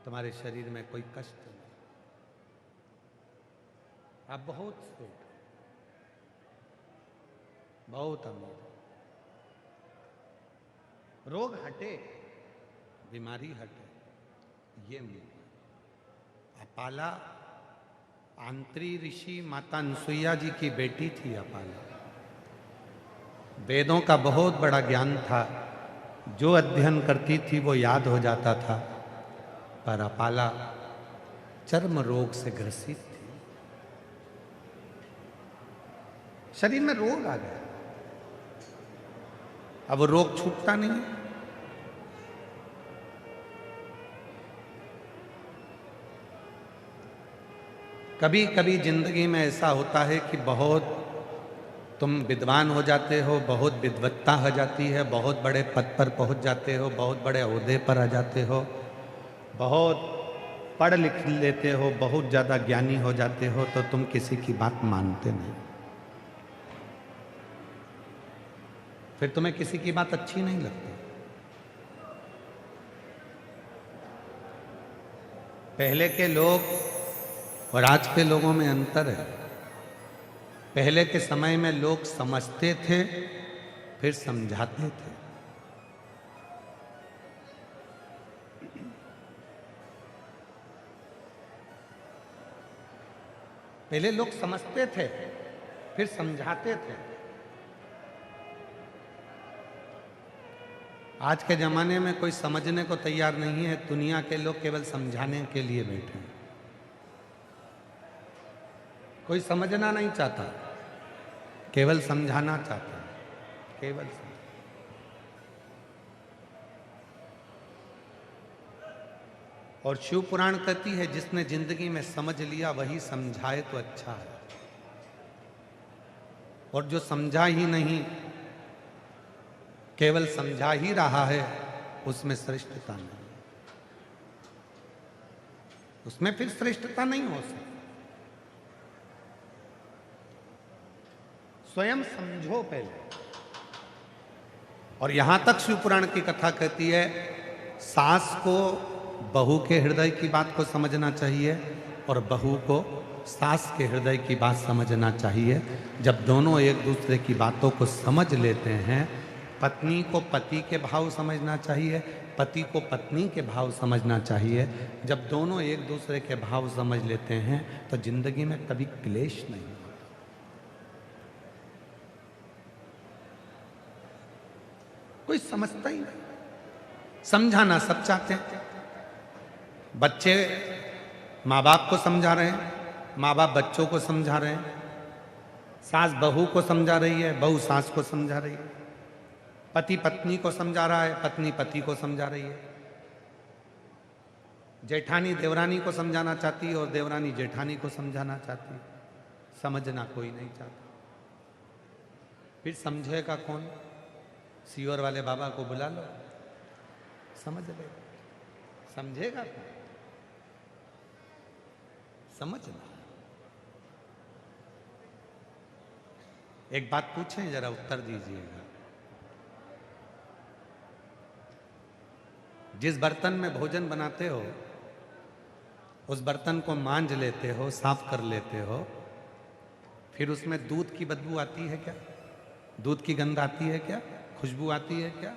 तुम्हारे शरीर में कोई कष्ट नहीं, आप बहुत सेठ, बहुत अमीर, रोग हटे, बीमारी हटे, ये मिला। अपाला आंत्री ऋषि माता अनसुईया जी की बेटी थी अपाला। वेदों का बहुत बड़ा ज्ञान था, जो अध्ययन करती थी वो याद हो जाता था, पर अपाला चर्म रोग से ग्रसित थी। शरीर में रोग आ गया, अब वो रोग छूटता नहीं। कभी कभी जिंदगी में ऐसा होता है कि बहुत तुम विद्वान हो जाते हो, बहुत विद्वत्ता हो जाती है, बहुत बड़े पद पर पहुंच जाते हो, बहुत बड़े ओहदे पर आ जाते हो, बहुत पढ़ लिख लेते हो, बहुत ज़्यादा ज्ञानी हो जाते हो, तो तुम किसी की बात मानते नहीं। फिर तुम्हें किसी की बात अच्छी नहीं लगती। पहले के लोग और आज के लोगों में अंतर है। पहले के समय में लोग समझते थे, फिर समझाते थे। पहले लोग समझते थे, फिर समझाते थे। आज के जमाने में कोई समझने को तैयार नहीं है, दुनिया के लोग केवल समझाने के लिए बैठे हैं। कोई समझना नहीं चाहता, केवल समझाना चाहता है, केवल समझ। और शिव पुराण कहती है, जिसने जिंदगी में समझ लिया वही समझाए तो अच्छा है, और जो समझा ही नहीं, केवल समझा ही रहा है, उसमें श्रेष्ठता नहीं, उसमें फिर श्रेष्ठता नहीं हो सकती। स्वयं समझो पहले। और यहां तक शिव पुराण की कथा कहती है, सास को बहू के हृदय की बात को समझना चाहिए और बहू को सास के हृदय की बात समझना चाहिए। जब दोनों एक दूसरे की बातों को समझ लेते हैं, पत्नी को पति के भाव समझना चाहिए, पति को पत्नी के भाव समझना चाहिए। जब दोनों एक दूसरे के भाव समझ लेते हैं तो जिंदगी में कभी क्लेश नहीं होता। कोई समझता ही नहीं। समझाना सब चाहते हैं। बच्चे माँ बाप को समझा रहे हैं, माँ बाप बच्चों को समझा रहे हैं, सास बहू को समझा रही है, बहू सास को समझा रही है, पति पत्नी को समझा रहा है, पत्नी पति को समझा रही है, जेठानी देवरानी को समझाना चाहती है और देवरानी जेठानी को समझाना चाहती है। समझना कोई नहीं चाहता। फिर समझेगा कौन? सीवर वाले बाबा को बुला लो, समझ ले। समझेगा कौन? समझना। एक बात पूछें, जरा उत्तर दीजिएगा। जिस बर्तन में भोजन बनाते हो उस बर्तन को मांज लेते हो, साफ कर लेते हो, फिर उसमें दूध की बदबू आती है क्या? दूध की गंध आती है क्या? खुशबू आती है क्या?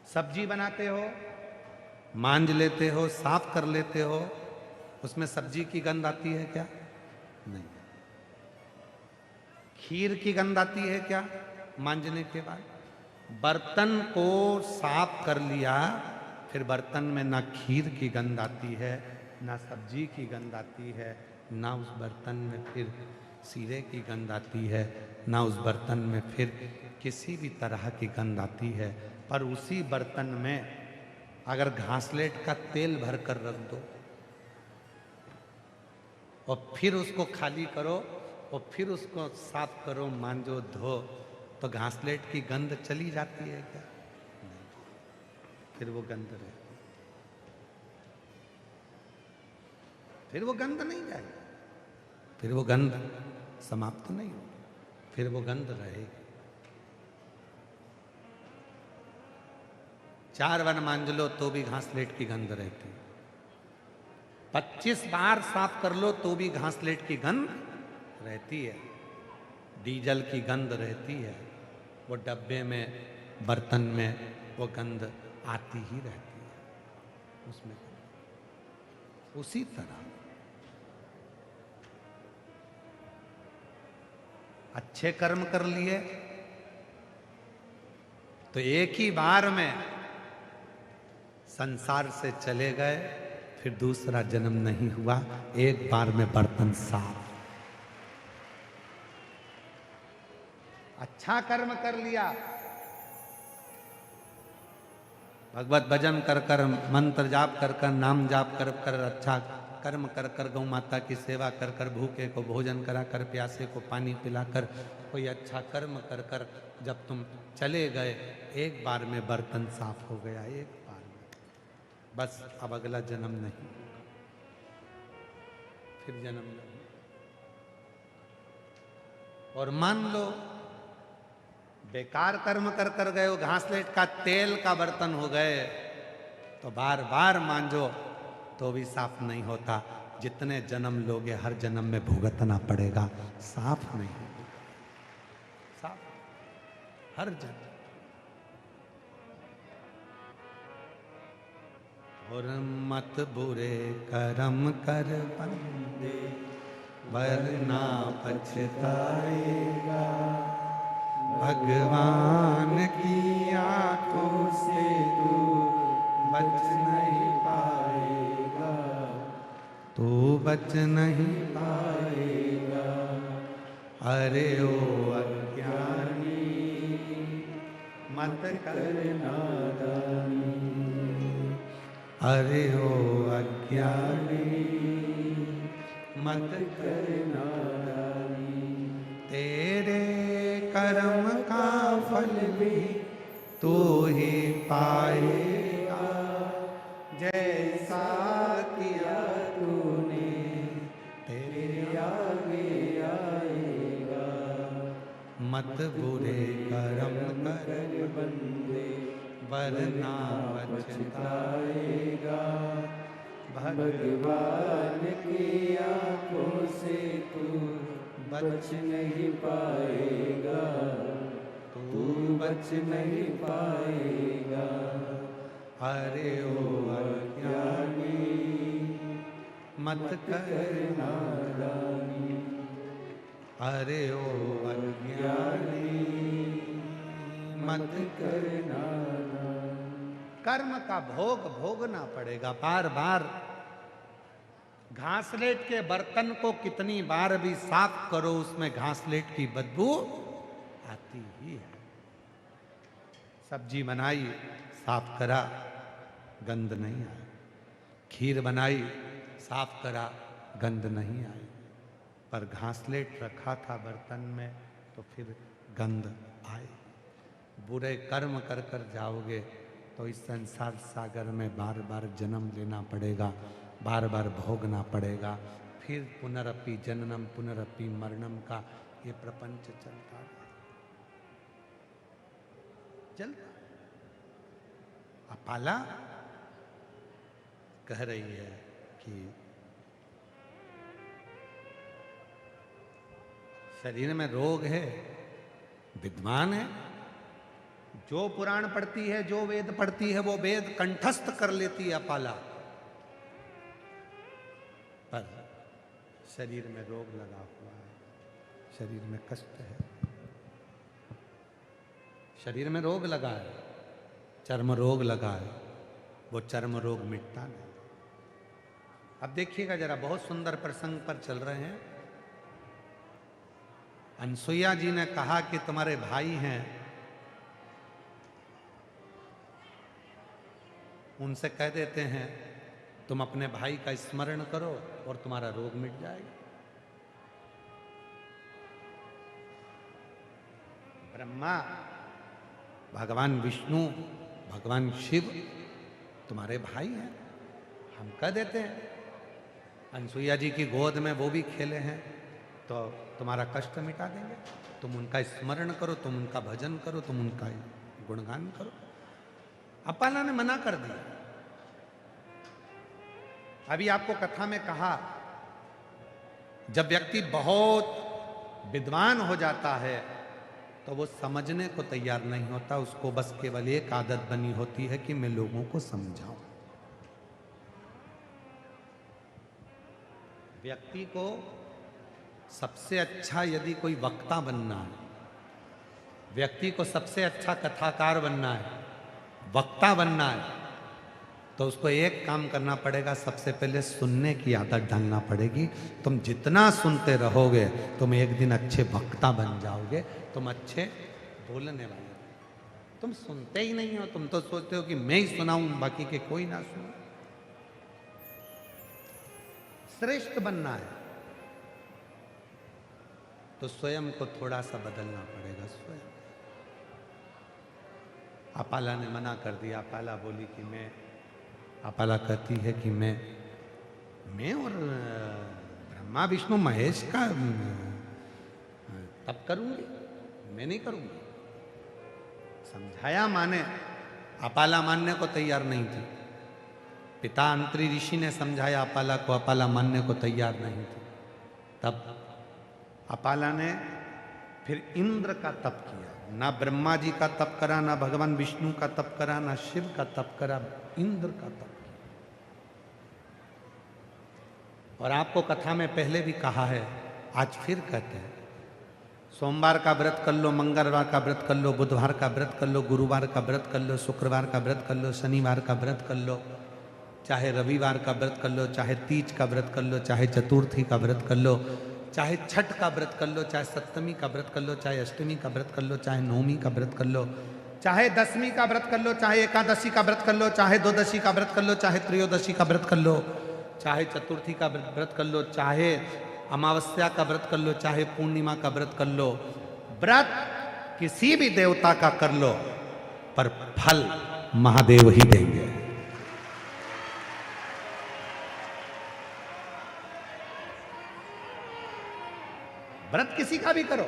सब्जी बनाते हो, मांज लेते हो, साफ कर लेते हो, उसमें सब्जी की गंध आती है क्या? नहीं। खीर की गंध आती है क्या मांजने के बाद? बर्तन को साफ कर लिया, फिर बर्तन में ना खीर की गंध आती है, ना सब्जी की गंध आती है, ना उस बर्तन में फिर सीरे की गंध आती है, ना उस बर्तन में फिर किसी भी तरह की गंध आती है। पर उसी बर्तन में अगर घासलेट का तेल भर कर रख दो और फिर उसको खाली करो और फिर उसको साफ करो, मांजो, धो, तो घासलेट की गंध चली जाती है क्या? नहीं, फिर वो गंध रहती, फिर वो गंध नहीं जाएगी, फिर वो गंध समाप्त नहीं होगी, फिर वो गंध रहेगी। 4 बार मांज लो तो भी घासलेट की गंध रहती है। 25 बार साफ कर लो तो भी घासलेट की गंध रहती है। डीजल की गंध रहती है, वो डब्बे में बर्तन में वो गंध आती ही रहती है उसमें। उसी तरह अच्छे कर्म कर लिए तो एक ही बार में संसार से चले गए, फिर दूसरा जन्म नहीं हुआ, एक बार में बर्तन साफ। अच्छा कर्म कर लिया, भगवत भजन कर कर, मंत्र जाप कर कर, नाम जाप कर कर, अच्छा कर्म कर कर, गौ माता की सेवा कर कर, भूखे को भोजन करा कर, प्यासे को पानी पिलाकर, कोई अच्छा कर्म कर कर जब तुम चले गए, एक बार में बर्तन साफ हो गया, एक बार में। बस अब अगला जन्म नहीं, फिर जन्म नहीं। और मान लो बेकार कर्म कर कर गए, वो घासलेट का तेल का बर्तन हो गए, तो बार बार मांजो तो भी साफ नहीं होता। जितने जन्म लोगे हर जन्म में भुगतना पड़ेगा, साफ नहीं होगा, साफ हर जन्म। और मत बुरे कर्म कर बंदे, वरना पछताएगा, भगवान की आंखों से तू बच नहीं पाएगा, तू बच नहीं पाएगा। अरे ओ अज्ञानी मत कर नादानी, अरे ओ अज्ञानी मत कर नादानी, तेरे कर्म का फल भी तू ही पाएगा, जैसा किया तूने तेरे आगे आएगा। मत बुरे कर्म कर बंदे, वरना पछताएगा, भगवान की आंखों से तू बच नहीं पाएगा, तू बच नहीं पाएगा। अरे ओ अज्ञानी मत कर नादानी, अरे ओ अज्ञानी मत कर नादानी। कर्म का भोग भोगना पड़ेगा बार बार। घासलेट के बर्तन को कितनी बार भी साफ करो, उसमें घासलेट की बदबू आती ही है। सब्जी बनाई, साफ करा, गंध नहीं आई। खीर बनाई, साफ करा, गंध नहीं आई। पर घासलेट रखा था बर्तन में तो फिर गंध आई। बुरे कर्म कर कर जाओगे तो इस संसार सागर में बार बार जन्म लेना पड़ेगा, बार बार भोगना पड़ेगा। फिर पुनरपि जननम पुनरपि मरणम का ये प्रपंच चलता है, चलता। अपाला कह रही है कि शरीर में रोग है, विद्वान है, जो पुराण पढ़ती है, जो वेद पढ़ती है, वो वेद कंठस्थ कर लेती है अपाला, पर शरीर में रोग लगा हुआ है, शरीर में कष्ट है, शरीर में रोग लगा है, चर्म रोग लगा है, वो चर्म रोग मिटता नहीं। अब देखिएगा जरा, बहुत सुंदर प्रसंग पर चल रहे हैं। अनसुईया जी ने कहा कि तुम्हारे भाई हैं, उनसे कह देते हैं तुम अपने भाई का स्मरण करो और तुम्हारा रोग मिट जाएगा। ब्रह्मा, भगवान विष्णु, भगवान शिव तुम्हारे भाई हैं, हम कह देते हैं। अनसुईया जी की गोद में वो भी खेले हैं तो तुम्हारा कष्ट मिटा देंगे। तुम उनका स्मरण करो, तुम उनका भजन करो, तुम उनका गुणगान करो। अपाला ने मना कर दिया। अभी आपको कथा में कहा, जब व्यक्ति बहुत विद्वान हो जाता है तो वो समझने को तैयार नहीं होता, उसको बस केवल एक आदत बनी होती है कि मैं लोगों को समझाऊं। व्यक्ति को सबसे अच्छा यदि कोई वक्ता बनना है, व्यक्ति को सबसे अच्छा कथाकार बनना है, वक्ता बनना है, तो उसको एक काम करना पड़ेगा, सबसे पहले सुनने की आदत डालना पड़ेगी। तुम जितना सुनते रहोगे तुम एक दिन अच्छे वक्ता बन जाओगे, तुम अच्छे बोलने वाले। तुम सुनते ही नहीं हो, तुम तो सोचते हो कि मैं ही सुनाऊं, बाकी के कोई ना सुने। श्रेष्ठ बनना है तो स्वयं को थोड़ा सा बदलना पड़ेगा। स्वयं अपाला ने मना कर दिया। अपाला बोली कि मैं, अपाला कहती है कि मैं और ब्रह्मा विष्णु महेश का तप करूंगी, मैं नहीं करूंगी। समझाया माने, अपाला मानने को तैयार नहीं थी। पिता अंतरी ऋषि ने समझाया अपाला को, अपाला मानने को तैयार नहीं थी। तब अपाला ने फिर इंद्र का तप किया। ना ब्रह्मा जी का तप करा, ना भगवान विष्णु का तप करा, ना शिव का तप करा, इंद्र का तप किया। और आपको कथा में पहले भी कहा है, आज फिर कहते हैं, सोमवार का व्रत कर लो, मंगलवार का व्रत कर लो, बुधवार का व्रत कर लो, गुरुवार का व्रत कर लो, शुक्रवार का व्रत कर लो, शनिवार का व्रत कर लो, चाहे रविवार का व्रत कर लो, चाहे तीज का व्रत कर लो, चाहे चतुर्थी का व्रत कर लो, चाहे छठ का व्रत कर लो, चाहे सप्तमी का व्रत कर लो, चाहे अष्टमी का व्रत कर लो, चाहे नवमी का व्रत कर लो, चाहे दसवीं का व्रत कर लो, चाहे एकादशी का व्रत कर लो, चाहे द्वादशी का व्रत कर लो, चाहे त्रयोदशी का व्रत कर लो, चाहे चतुर्थी का व्रत कर लो, चाहे अमावस्या का व्रत कर लो, चाहे पूर्णिमा का व्रत कर लो। व्रत किसी भी देवता का कर लो, पर फल महादेव ही देंगे। व्रत किसी का भी करो,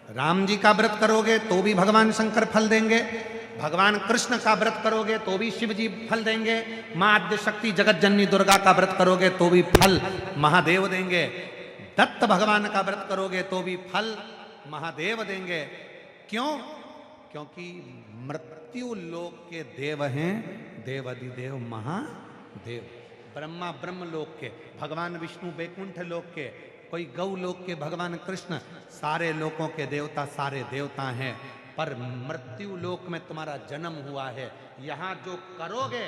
राम जी का व्रत करोगे तो भी भगवान शंकर फल देंगे, भगवान कृष्ण का व्रत करोगे तो भी शिव जी फल देंगे, मां आद्य शक्ति जगत जननी दुर्गा का व्रत करोगे तो भी फल महादेव देंगे, दत्त भगवान का व्रत करोगे तो भी फल महादेव देंगे। क्यों? क्योंकि मृत्यु लोक के देव हैं देवाधिदेव महादेव। ब्रह्मा ब्रह्म लोक के, भगवान विष्णु वैकुंठ लोक के, कोई गौ लोक के भगवान कृष्ण, सारे लोकों के देवता सारे देवता हैं। पर मृत्यु लोक में तुम्हारा जन्म हुआ है, यहाँ जो करोगे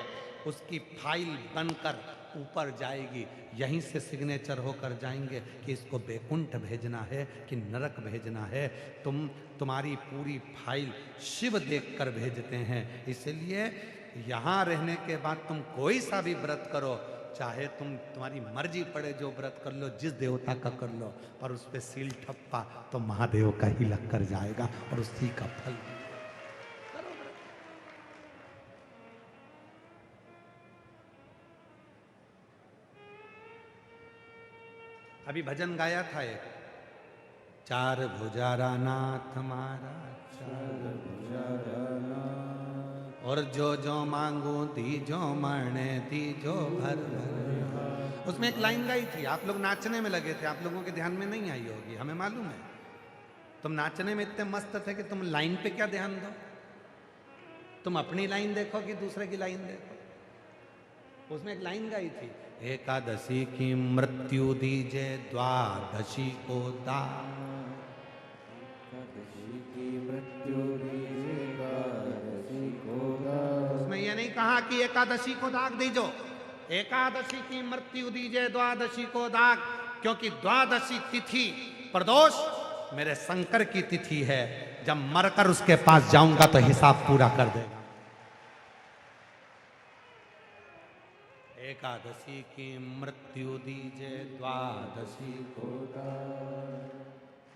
उसकी फाइल बनकर ऊपर जाएगी, यहीं से सिग्नेचर होकर जाएंगे कि इसको वैकुंठ भेजना है कि नरक भेजना है। तुम्हारी पूरी फाइल शिव देखकर भेजते हैं। इसलिए यहाँ रहने के बाद तुम कोई सा भी व्रत करो, चाहे तुम्हारी मर्जी पड़े जो व्रत कर लो, जिस देवता का कर लो, पर उस पे सील ठप्पा तो महादेव का ही लग कर जाएगा और उसी का फल करो। अभी भजन गाया था एक, चार भुजारा नाथ हमारा, चार भुजारा और जो जो मांगो दीजो, मरने दीजो भर भर। उसमें एक लाइन गाई थी, आप लोग नाचने में लगे थे, आप लोगों के ध्यान में नहीं आई होगी, हमें मालूम है। तुम नाचने में इतने मस्त थे कि तुम लाइन पे क्या ध्यान दो, तुम अपनी लाइन देखो कि दूसरे की लाइन देखो। उसमें एक लाइन गाई थी, एकादशी की मृत्यु दीजे द्वादशी को दान, एकादशी की मृत्यु दीजे द्वादशी को दान। उसमें यह नहीं कहा कि एकादशी को दाग दीजो, एकादशी की मृत्यु दीजे द्वादशी को दाग, क्योंकि द्वादशी तिथि प्रदोष मेरे शंकर की तिथि है। जब मरकर उसके पास जाऊंगा तो हिसाब पूरा कर देगा। एकादशी की मृत्यु दीजे द्वादशी को दाग,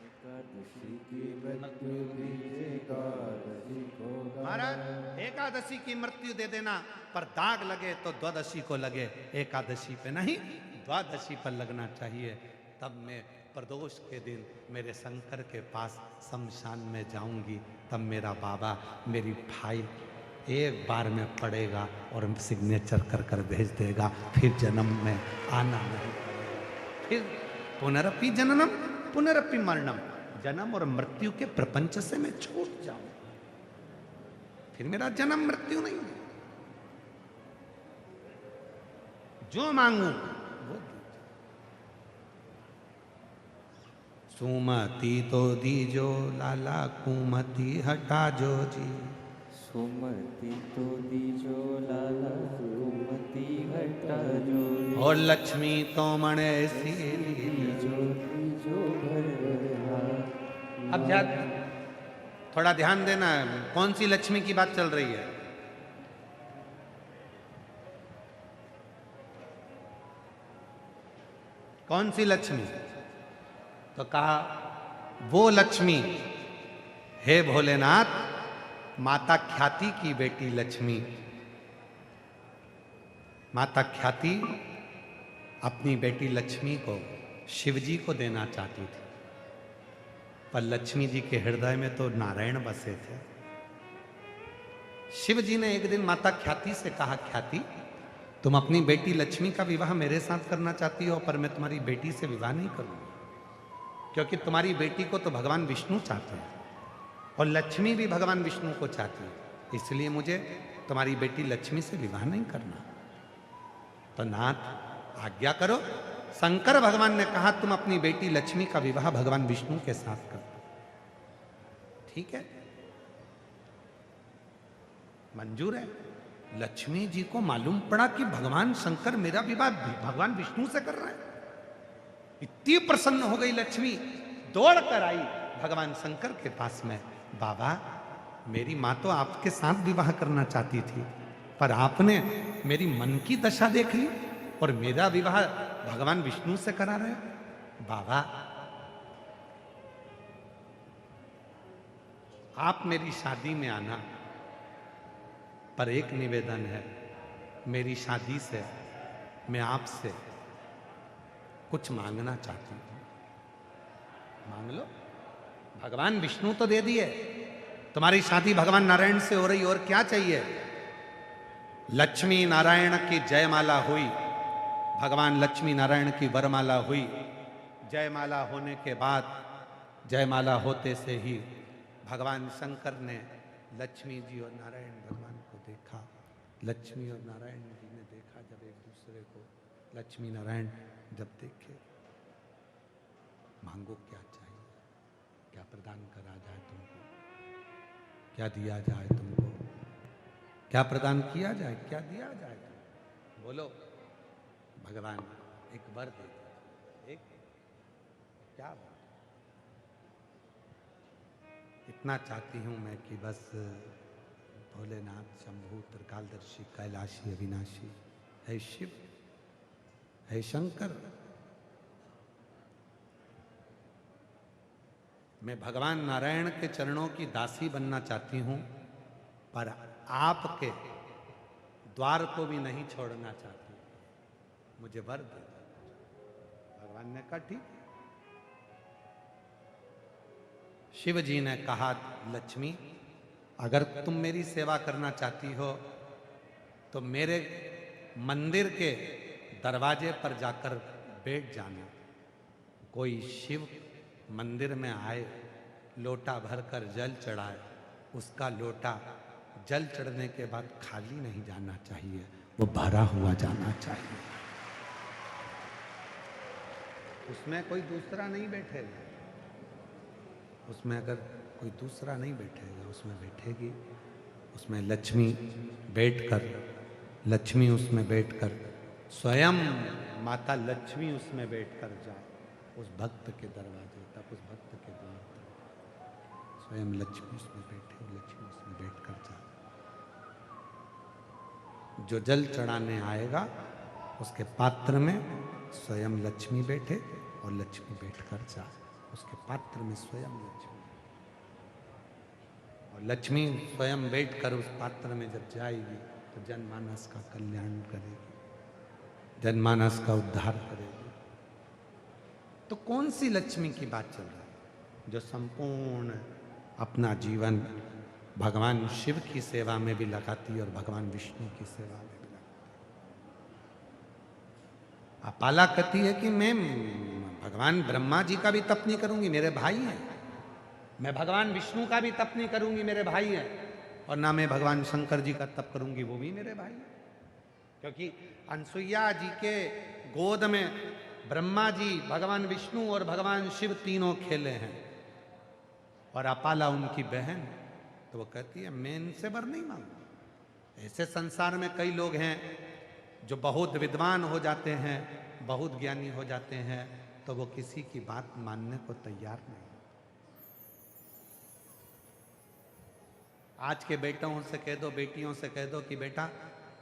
एकादशी की मृत्यु दीजे द्वादशी को दाग। महाराज एकादशी की मृत्यु दे देना, पर दाग लगे तो द्वादशी को लगे, एकादशी पे नहीं द्वादशी पर लगना चाहिए। तब मैं प्रदोष के दिन मेरे शंकर के पास शमशान में जाऊंगी, तब मेरा बाबा मेरी फाइल एक बार में पढ़ेगा और सिग्नेचर कर कर भेज देगा, फिर जन्म में आना नहीं पड़ेगा। फिर पुनरपि जननम पुनरपि मरणम, जन्म और मृत्यु के प्रपंच से मैं छूट जाऊं, फिर मेरा जन्म मृत्यु नहीं है। जो मांगू वो दीजिए। सुमति तो दीजो लाला, कुमति हटा जो जी। सुमति तो दीजो लाला, कुमति हटा जो। और लक्ष्मी तो मणे सी दीजो दीजो भर भर। अब ध्यान, थोड़ा ध्यान देना, कौन सी लक्ष्मी की बात चल रही है? कौन सी लक्ष्मी? तो कहा वो लक्ष्मी, हे भोलेनाथ, माता ख्याति की बेटी लक्ष्मी। माता ख्याति अपनी बेटी लक्ष्मी को शिवजी को देना चाहती थी, पर लक्ष्मी जी के हृदय में तो नारायण बसे थे। शिव जी ने एक दिन माता ख्याति से कहा, ख्याति तुम अपनी बेटी लक्ष्मी का विवाह मेरे साथ करना चाहती हो, पर मैं तुम्हारी बेटी से विवाह नहीं करूंगी, क्योंकि तुम्हारी बेटी को तो भगवान विष्णु चाहते हैं और लक्ष्मी भी भगवान विष्णु को चाहती है, इसलिए मुझे तुम्हारी बेटी लक्ष्मी से विवाह नहीं करना। तो नाथ आज्ञा करो। शंकर भगवान ने कहा तुम अपनी बेटी लक्ष्मी का विवाह भगवान विष्णु के साथ कर दो। ठीक है, मंजूर है। लक्ष्मी जी को मालूम पड़ा कि भगवान शंकर मेरा विवाह भगवान विष्णु से कर रहा है। इतनी प्रसन्न हो गई लक्ष्मी, दौड़ कर आई भगवान शंकर के पास में, बाबा मेरी माँ तो आपके साथ विवाह करना चाहती थी, पर आपने मेरी मन की दशा देख ली और मेरा विवाह भगवान विष्णु से करा रहे। बाबा आप मेरी शादी में आना, पर एक निवेदन है, मेरी शादी से मैं आपसे कुछ मांगना चाहती हूं। मांग लो, भगवान विष्णु तो दे दिए, तुम्हारी शादी भगवान नारायण से हो रही, और क्या चाहिए? लक्ष्मी नारायण की जयमाला हुई, भगवान लक्ष्मी नारायण की वरमाला हुई। जयमाला होने के बाद, जयमाला होते से ही भगवान शंकर ने लक्ष्मी जी और नारायण भगवान को देखा। लक्ष्मी और नारायण जी ने देखा जब एक दूसरे को, लक्ष्मी नारायण जब देखे, मांगो क्या चाहिए, क्या प्रदान करा जाए तुमको, क्या दिया जाए तुमको, क्या प्रदान किया जाए, क्या दिया जाए तुमको, बोलो। भगवान एक वर दे दीजिए, एक क्या वर? इतना चाहती हूं मैं कि बस भोलेनाथ शंभु त्रिकालदर्शी कैलाशी अविनाशी, है शिव, है शंकर, मैं भगवान नारायण के चरणों की दासी बनना चाहती हूं, पर आपके द्वार को भी नहीं छोड़ना चाहती, मुझे वर दे दो। भगवान ने कहा ठीक। शिव जी ने कहा, लक्ष्मी अगर तुम मेरी सेवा करना चाहती हो तो मेरे मंदिर के दरवाजे पर जाकर बैठ जाना। कोई शिव मंदिर में आए, लोटा भरकर जल चढ़ाए, उसका लोटा जल चढ़ने के बाद खाली नहीं जाना चाहिए, वो भरा हुआ जाना चाहिए। उसमें कोई दूसरा नहीं बैठेगा, उसमें अगर कोई दूसरा नहीं बैठेगा, उसमें बैठेगी, उसमें लक्ष्मी बैठकर, लक्ष्मी उसमें बैठकर, स्वयं माता लक्ष्मी उसमें बैठकर जाए उस भक्त के दरवाजे तक, उस भक्त के द्वार तक, स्वयं लक्ष्मी उसमें बैठे, लक्ष्मी उसमें बैठकर जाए। जो जल चढ़ाने आएगा उसके पात्र में स्वयं लक्ष्मी बैठे और लक्ष्मी बैठकर जाए, उसके पात्र में स्वयं लक्ष्मी, और लक्ष्मी स्वयं बैठकर उस पात्र में जब जाएगी तो जनमानस का कल्याण करेगी, जनमानस का उद्धार करेगी। तो कौन सी लक्ष्मी की बात चल रही है? जो संपूर्ण अपना जीवन भगवान शिव की सेवा में भी लगाती है और भगवान विष्णु की सेवा में भी लगाती है। अपाला कहती है कि मैं भगवान ब्रह्मा जी का भी तप नहीं करूंगी, मेरे भाई हैं। मैं भगवान विष्णु का भी तप नहीं करूंगी, मेरे भाई हैं। और ना मैं भगवान शंकर जी का तप करूंगी, वो भी मेरे भाई हैं। क्योंकि अनसुईया जी के गोद में ब्रह्मा जी, भगवान विष्णु और भगवान शिव तीनों खेले हैं, और अपाला उनकी बहन। तो वो कहती है मैं इनसे वर नहीं मांगू। ऐसे संसार में कई लोग हैं जो बहुत विद्वान हो जाते हैं, बहुत ज्ञानी हो जाते हैं, तो वो किसी की बात मानने को तैयार नहीं। आज के बेटों से कह दो, बेटियों से कह दो कि बेटा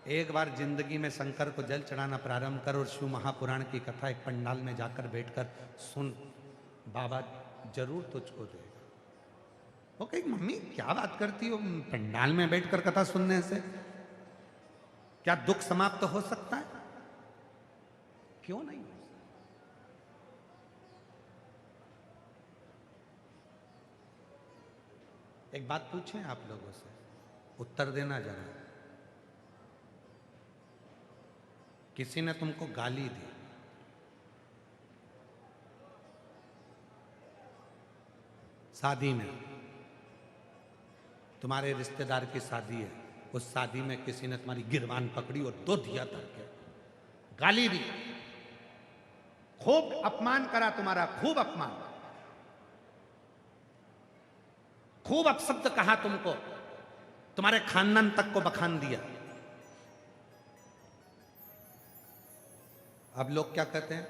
एक बार जिंदगी में शंकर को जल चढ़ाना प्रारंभ कर और शिव महापुराण की कथा एक पंडाल में जाकर बैठकर सुन, बाबा जरूर तुझको देगा। वो कही मम्मी क्या बात करती हो, पंडाल में बैठकर कथा सुनने से क्या दुख समाप्त हो सकता है? क्यों नहीं हो सकता? एक बात पूछें आप लोगों से, उत्तर देना जरा। किसी ने तुमको गाली दी, शादी में, तुम्हारे रिश्तेदार की शादी है, उस शादी में किसी ने तुम्हारी गिरबान पकड़ी और दो दिया करके गाली दी, खूब अपमान करा तुम्हारा, खूब अपमान, खूब अपशब्द कहा तुमको, तुम्हारे खानदान तक को बखान दिया। अब लोग क्या कहते हैं,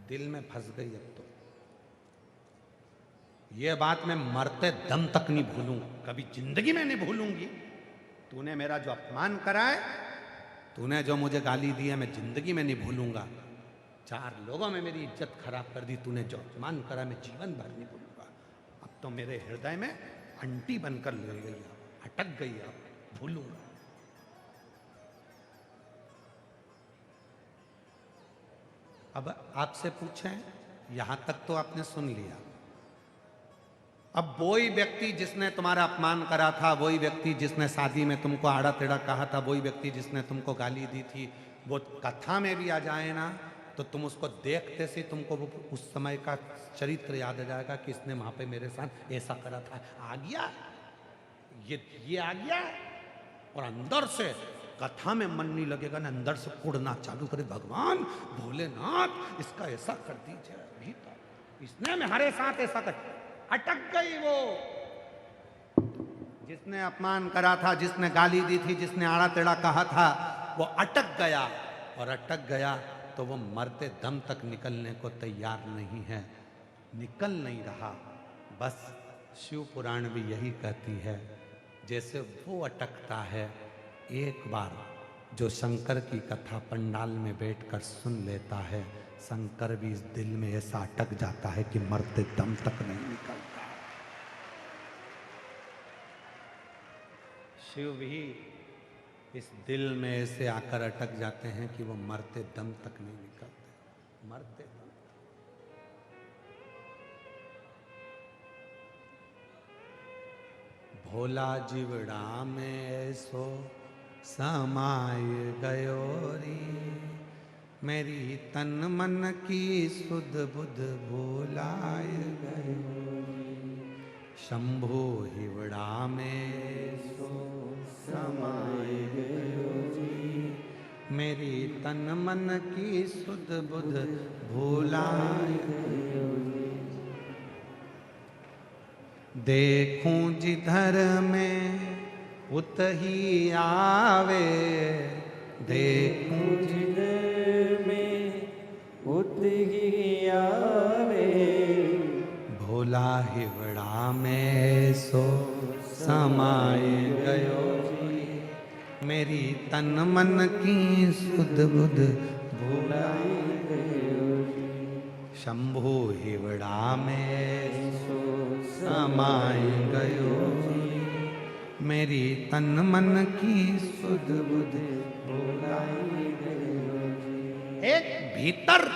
दिल में फंस गई अब तो ये बात मैं मरते दम तक नहीं भूलूंगा, कभी जिंदगी में नहीं भूलूंगी। तूने मेरा जो अपमान करा है, तूने जो मुझे गाली दी है, मैं जिंदगी में नहीं भूलूंगा। चार लोगों में मेरी इज्जत खराब कर दी तूने, जो अपमान करा मैं जीवन भर नहीं भूलूंगा। अब तो मेरे हृदय में अंटी बनकर ले गई, अटक गई, अब भूलूंगा। अब आपसे पूछें, यहां तक तो आपने सुन लिया। अब वही व्यक्ति जिसने तुम्हारा अपमान करा था, वही व्यक्ति जिसने शादी में तुमको आड़ा टेढ़ा कहा था, वही व्यक्ति जिसने तुमको गाली दी थी, वो कथा में भी आ जाए ना, तो तुम उसको देखते से तुमको वो उस समय का चरित्र याद आ जाएगा कि इसने वहां पे मेरे साथ ऐसा करा था। आ गया ये आ गया, और अंदर से कथा में मन नहीं लगेगा ना, अंदर से कुड़ना चालू करे, भगवान भोलेनाथ इसका ऐसा कर दीजिए, भीतर इसने हमारे साथ ऐसा कर। अटक गई वो जिसने अपमान करा था, जिसने गाली दी थी, जिसने आड़ा टेढ़ा कहा था, वो अटक गया। और अटक गया तो वो मरते दम तक निकलने को तैयार नहीं है, निकल नहीं रहा। बस शिव पुराण भी यही कहती है, जैसे वो अटकता है, एक बार जो शंकर की कथा पंडाल में बैठकर सुन लेता है, शंकर भी इस दिल में ऐसा अटक जाता है कि मरते दम तक नहीं निकलता। शिव भी इस दिल में ऐसे आकर अटक जाते हैं कि वो मरते दम तक नहीं निकलते, मरते दम। भोला जीवड़ा में ऐसो समाय गयो री, मेरी तन मन की सुध बुध भोलाय गयो री। शंभो हिवड़ा में सो समाय गयो री, मेरी तन मन की सुध बुध भोलाय गयो री। देखूं जिधर में उतही आवे, देखूं जिधर में उतही आवे, भोला हिवड़ा में सो समाय गयो री, मेरी तन मन की सुध बुध भोलाय गयो री। शंभो हिवड़ा में सो समाय गयो री, मेरी तन मन की सुध बुध भोलाय गयो री। एक भीतर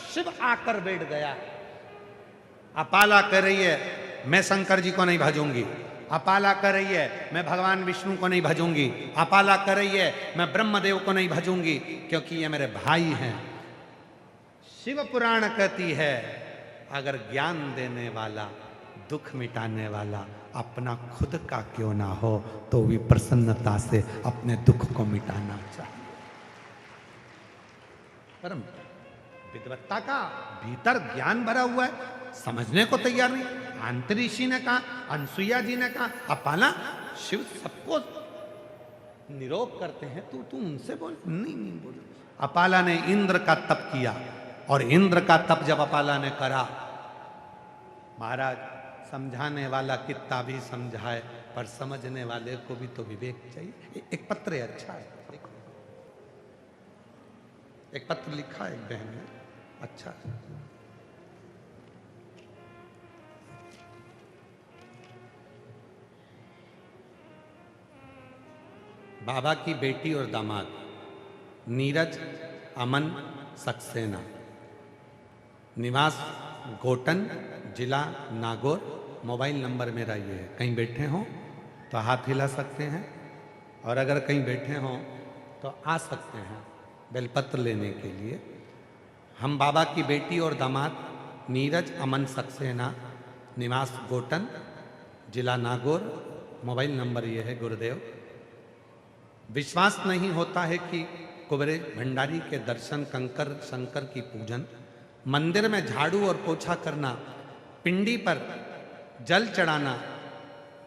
शिव आकर बैठ गया। अपाला कर रही है, मैं शंकर जी को नहीं भजूंगी। अपाला कर रही है, मैं भगवान विष्णु को नहीं भजूंगी। अपाला कर रही है, मैं ब्रह्मदेव को नहीं भजूंगी, क्योंकि ये मेरे भाई हैं। शिव पुराण कहती है, अगर ज्ञान देने वाला, दुख मिटाने वाला अपना खुद का क्यों ना हो, तो भी प्रसन्नता से अपने दुख को मिटाना चाहिए। परम विद्वत्ता का भीतर ज्ञान भरा हुआ है, समझने को तैयार नहीं। अंतरिषि ने कहा, अनसुईया जी ने कहा, अपाला शिव सबको निरोध करते हैं, तू उनसे बोल। नहीं बोल। अपाला ने इंद्र का तप किया, और इंद्र का तप जब अपाला ने करा, महाराज समझाने वाला कितना भी समझाए, पर समझने वाले को भी तो विवेक चाहिए। एक पत्र है, अच्छा है, एक पत्र लिखा है एक बहन ने, अच्छा है। बाबा की बेटी और दामाद नीरज अमन सक्सेना, निवास गोटन, जिला नागौर। मोबाइल नंबर मेरा ये है। कहीं बैठे हों तो हाथ हिला सकते हैं, और अगर कहीं बैठे हों तो आ सकते हैं बेलपत्र लेने के लिए। हम बाबा की बेटी और दामाद नीरज अमन सक्सेना, निवास गोटन, जिला नागौर। मोबाइल नंबर ये है गुरुदेव। विश्वास नहीं होता है कि कुबेर भंडारी के दर्शन, कंकर शंकर की पूजन, मंदिर में झाड़ू और पोछा करना, पिंडी पर जल चढ़ाना,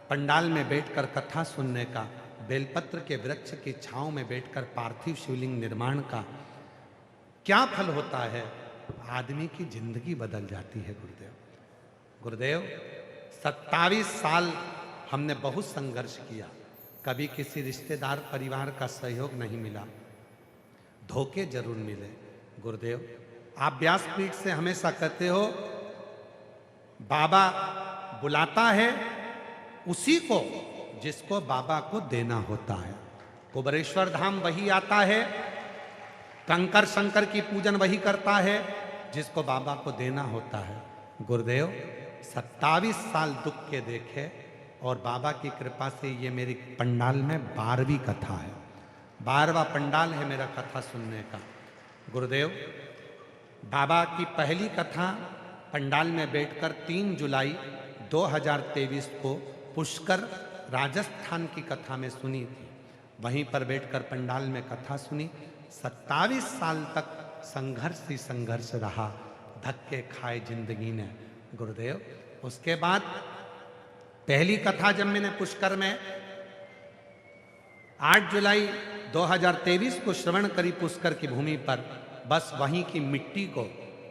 पंडाल में बैठकर कथा सुनने का, बेलपत्र के वृक्ष की छांव में बैठकर पार्थिव शिवलिंग निर्माण का क्या फल होता है? आदमी की जिंदगी बदल जाती है गुरुदेव। गुरुदेव 27 साल हमने बहुत संघर्ष किया, कभी किसी रिश्तेदार परिवार का सहयोग नहीं मिला, धोखे जरूर मिले। गुरुदेव आप व्यासपीठ से हमेशा कहते हो, बाबा बुलाता है उसी को जिसको बाबा को देना होता है। कुबेरेश्वर धाम वही आता है, कंकर शंकर की पूजन वही करता है जिसको बाबा को देना होता है। गुरुदेव 27 साल दुख के देखे, और बाबा की कृपा से ये मेरी पंडाल में 12वीं कथा है, 12वां पंडाल है मेरा कथा सुनने का। गुरुदेव बाबा की पहली कथा पंडाल में बैठकर 3 जुलाई 2023 को पुष्कर राजस्थान की कथा में सुनी थी। वहीं पर बैठकर पंडाल में कथा सुनी। 27 साल तक संघर्ष ही संघर्ष रहा, धक्के खाए जिंदगी ने। गुरुदेव उसके बाद पहली कथा जब मैंने पुष्कर में 8 जुलाई 2023 को श्रवण करी पुष्कर की भूमि पर, बस वहीं की मिट्टी को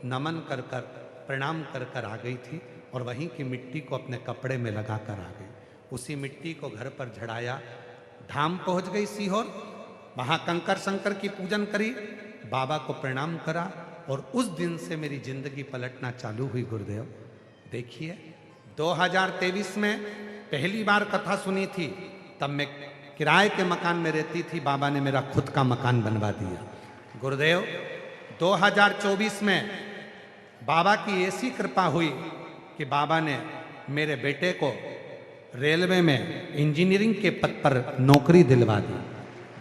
नमन कर कर प्रणाम कर कर आ गई थी, और वहीं की मिट्टी को अपने कपड़े में लगा कर आ गई। उसी मिट्टी को घर पर झड़ाया, धाम पहुंच गई सीहोर, वहां कंकर शंकर की पूजन करी, बाबा को प्रणाम करा, और उस दिन से मेरी जिंदगी पलटना चालू हुई। गुरुदेव देखिए 2023 में पहली बार कथा सुनी थी, तब मैं किराए के मकान में रहती थी, बाबा ने मेरा खुद का मकान बनवा दिया। गुरुदेव 2024 में बाबा की ऐसी कृपा हुई कि बाबा ने मेरे बेटे को रेलवे में इंजीनियरिंग के पद पर नौकरी दिलवा दी।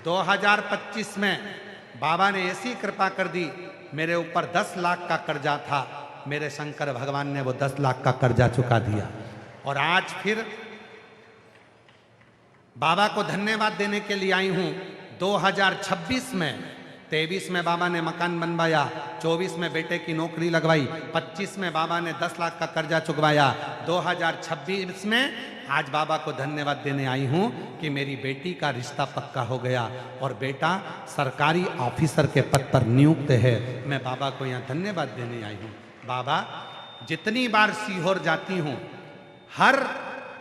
2025 में बाबा ने ऐसी कृपा कर दी, मेरे ऊपर 10 लाख का कर्जा था, मेरे शंकर भगवान ने वो 10 लाख का कर्जा चुका दिया। और आज फिर बाबा को धन्यवाद देने के लिए आई हूं। 2026 में 23 में बाबा ने मकान बनवाया, 24 में बेटे की नौकरी लगवाई, 25 में बाबा ने 10 लाख का कर्जा चुकवाया, 2026 में आज बाबा को धन्यवाद देने आई हूं कि मेरी बेटी का रिश्ता पक्का हो गया, और बेटा सरकारी ऑफिसर के पद पर नियुक्त है। मैं बाबा को यहाँ धन्यवाद देने आई हूँ। बाबा जितनी बार सीहोर जाती हूँ, हर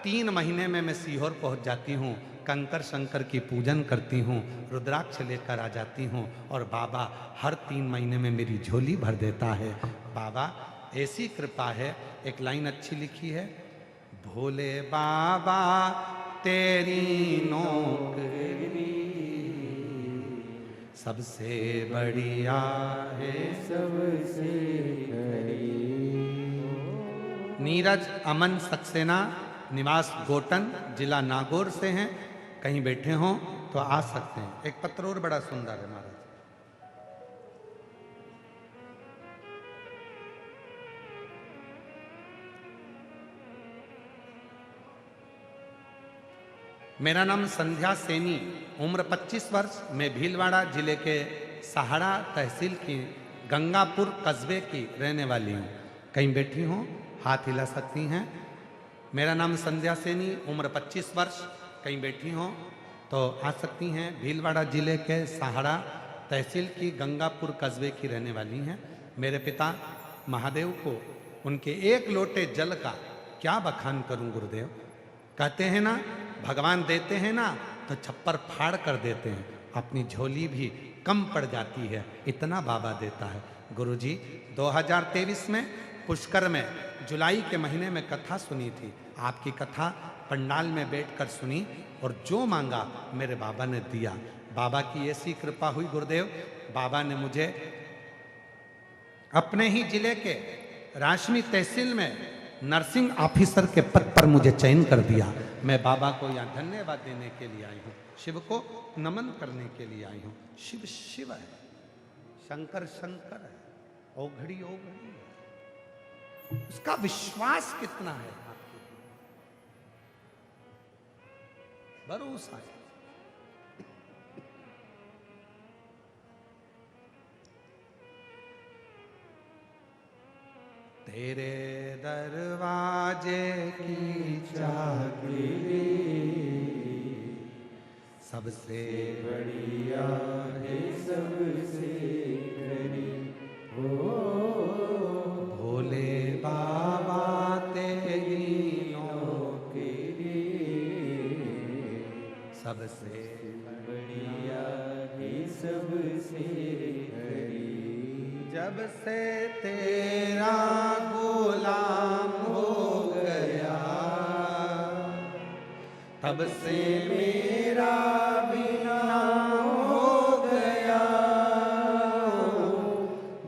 3 महीने में मैं सीहोर पहुँच जाती हूँ, कंकर शंकर की पूजन करती हूँ, रुद्राक्ष लेकर आ जाती हूँ, और बाबा हर 3 महीने में मेरी झोली भर देता है। बाबा ऐसी कृपा है। एक लाइन अच्छी लिखी है, भोले बाबा तेरी नौकरी सबसे बढ़िया है। सबसे खरी। नीरज अमन सक्सेना, निवास गोटन, जिला नागौर से हैं। कहीं बैठे हों तो आ सकते हैं। एक पत्र और बड़ा सुंदर है महाराज। मेरा नाम संध्या सैनी, उम्र 25 वर्ष। मैं भीलवाड़ा जिले के सहाड़ा तहसील की गंगापुर कस्बे की रहने वाली हूँ। कहीं बैठी हूँ, हाथ हिला सकती हैं। मेरा नाम संध्या सैनी, उम्र 25 वर्ष। कहीं बैठी हों तो आ सकती हैं। भीलवाड़ा जिले के सहाड़ा तहसील की गंगापुर कस्बे की रहने वाली हैं। मेरे पिता महादेव को उनके एक लोटे जल का क्या बखान करूं गुरुदेव। कहते हैं ना, भगवान देते हैं ना तो छप्पर फाड़ कर देते हैं, अपनी झोली भी कम पड़ जाती है, इतना बाबा देता है। गुरुजी 2023 में पुष्कर में जुलाई के महीने में कथा सुनी थी। आपकी कथा पंडाल में बैठकर सुनी और जो मांगा मेरे बाबा ने दिया। बाबा की ऐसी कृपा हुई गुरुदेव, बाबा ने मुझे अपने ही जिले के राशमी तहसील में नर्सिंग ऑफिसर के पद पर मुझे चयन कर दिया। मैं बाबा को यहाँ धन्यवाद देने के लिए आई हूँ, शिव को नमन करने के लिए आई हूँ। शिव शिव है, शंकर शंकर है, ओघड़ी ओघड़ी है। उसका विश्वास कितना है आपके भरोसा है। तेरे दरवाजे की चाबी सबसे बढ़िया है सबसे खरी। ओ भोले बाबा तेरी नौकरी सबसे बढ़िया है सबसे खरी। जब से तेरा गुलाम हो गया तब से मेरा बिना हो गया।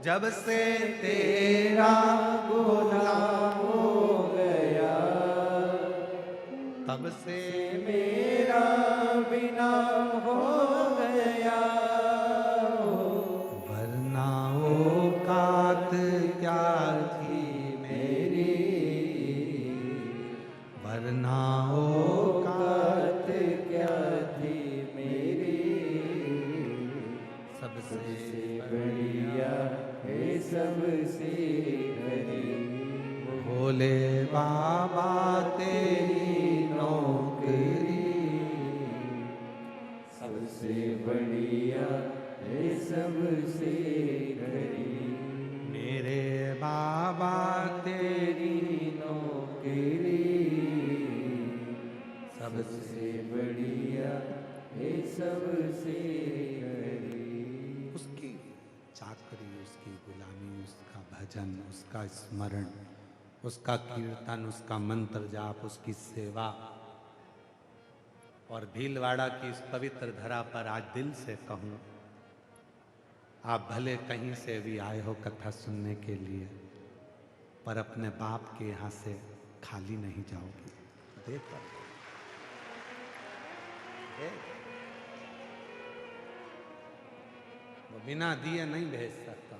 जब से तेरा गुलाम हो गया तब से मेरा बिना हो गया। वरना औकात क्या थी मेरी, वरना औकात क्या थी मेरी। सबसे बढ़िया है सबसे खरी। भोले बाबा तेरी नौकरी सबसे बढ़िया है सबसे खरी। मेरे बाबा तेरी नौकरी सबसे बढ़िया है सबसे खरी। उसकी चाकरी, उसकी गुलामी, उसका भजन, उसका स्मरण, उसका कीर्तन, उसका मंत्र जाप, उसकी सेवा। और भीलवाड़ा की इस पवित्र धरा पर आज दिल से कहूँ, आप भले कहीं से भी आए हो कथा सुनने के लिए, पर अपने बाप के यहाँ से खाली नहीं जाओगे। देखो वो बिना दिए नहीं भेज सकता।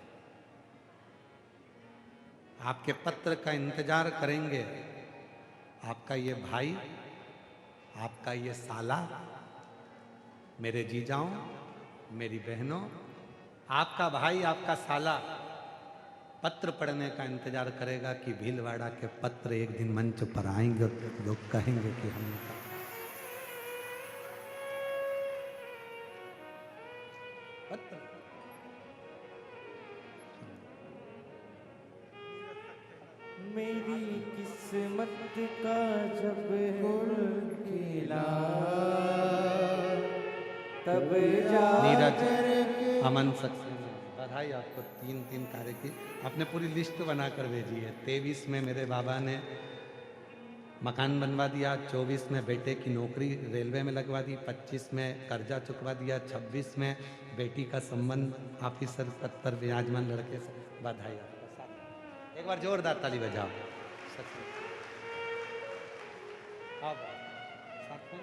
आपके पत्र का इंतजार करेंगे। आपका ये भाई, आपका ये साला, मेरे जीजाओं, मेरी बहनों, आपका भाई, आपका साला पत्र पढ़ने का इंतजार करेगा कि भीलवाड़ा के पत्र एक दिन मंच पर आएंगे और लोग कहेंगे कि हमने कहा। पत्र मेरी किस्मत का जब गुण खिला तब नीरज जाकर अमन सक्सेना, बधाई आपको। 3 कार्य की आपने पूरी लिस्ट बनाकर भेजी है। 23 में मेरे बाबा ने मकान बनवा दिया, 24 में बेटे की नौकरी रेलवे में लगवा दी, 25 में कर्जा चुकवा दिया, 26 में बेटी का संबंध ऑफिसर पद पर विराजमान लड़के से। बधाई आपको साथ। एक बार जोरदार ताली बजाओ। सच में। आओ साथ में।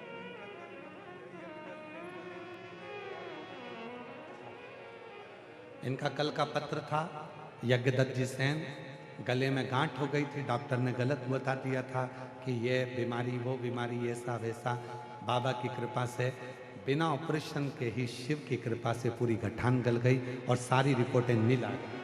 इनका कल का पत्र था यज्ञदत्त जी सेन। गले में गांठ हो गई थी, डॉक्टर ने गलत बता दिया था कि ये बीमारी वो बीमारी ऐसा वैसा। बाबा की कृपा से बिना ऑपरेशन के ही शिव की कृपा से पूरी गठान गल गई और सारी रिपोर्टें नील आ गई।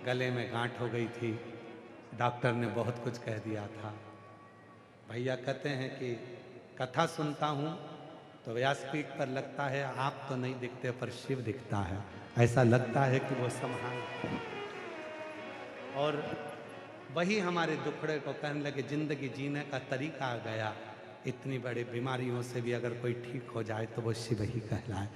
गले में गांठ हो गई थी, डॉक्टर ने बहुत कुछ कह दिया था। भैया कहते हैं कि कथा सुनता हूँ तो व्यासपीठ पर लगता है आप तो नहीं दिखते पर शिव दिखता है, ऐसा लगता है कि वो संभाल। और वही हमारे दुखड़े को कहने लगे जिंदगी जीने का तरीका आ गया। इतनी बड़ी बीमारियों से भी अगर कोई ठीक हो जाए तो वो शिव ही कहलाए।